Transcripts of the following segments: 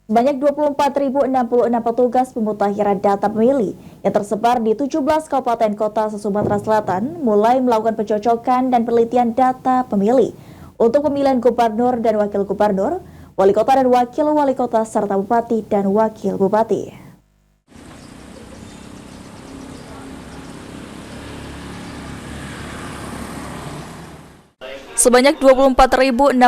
Sebanyak 24.066 petugas pemutahiran data pemilih yang tersebar di 17 kabupaten kota se-Sumatera Selatan mulai melakukan pencocokan dan penelitian data pemilih untuk pemilihan gubernur dan wakil gubernur, wali kota dan wakil wali kota, serta bupati dan wakil bupati. Sebanyak 24.066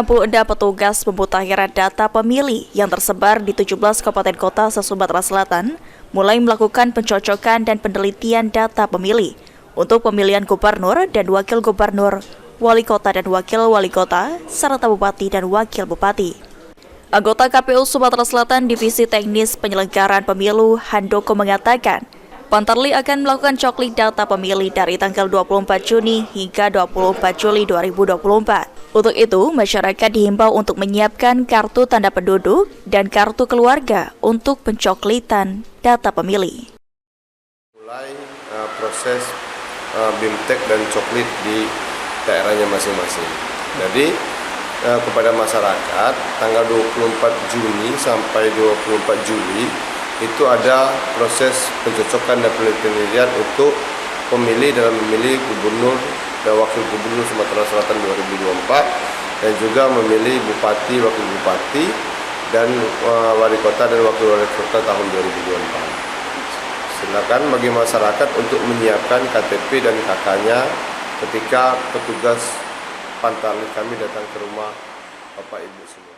petugas pemutahiran data pemilih yang tersebar di 17 kabupaten kota se-Sumatera Selatan mulai melakukan pencocokan dan penelitian data pemilih untuk pemilihan gubernur dan wakil gubernur, wali kota dan wakil wali kota, serta bupati dan wakil bupati. Anggota KPU Sumatera Selatan Divisi Teknis Penyelenggaraan Pemilu Handoko mengatakan, Pantarli akan melakukan coklit data pemilih dari tanggal 24 Juni hingga 24 Juli 2024. Untuk itu, masyarakat dihimbau untuk menyiapkan kartu tanda penduduk dan kartu keluarga untuk pencoklitan data pemilih. Mulai proses BIMTEK dan coklit di daerahnya masing-masing. Jadi kepada masyarakat tanggal 24 Juni sampai 24 Juli itu ada proses pencocokan dan penelitian untuk pemilih dalam memilih gubernur dan wakil gubernur Sumatera Selatan 2024 dan juga memilih bupati, wakil bupati dan wali kota dan wakil wali kota tahun 2024. Silakan bagi masyarakat untuk menyiapkan KTP dan KK-nya ketika petugas Pantarli kami datang ke rumah Bapak Ibu semua.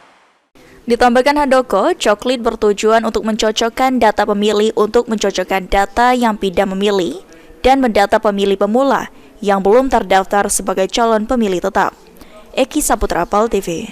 Ditambahkan Handoko, coklit bertujuan untuk mencocokkan data pemilih untuk mencocokkan data yang pindah memilih dan mendata pemilih pemula yang belum terdaftar sebagai calon pemilih tetap. Eki Saputra, PAL TV.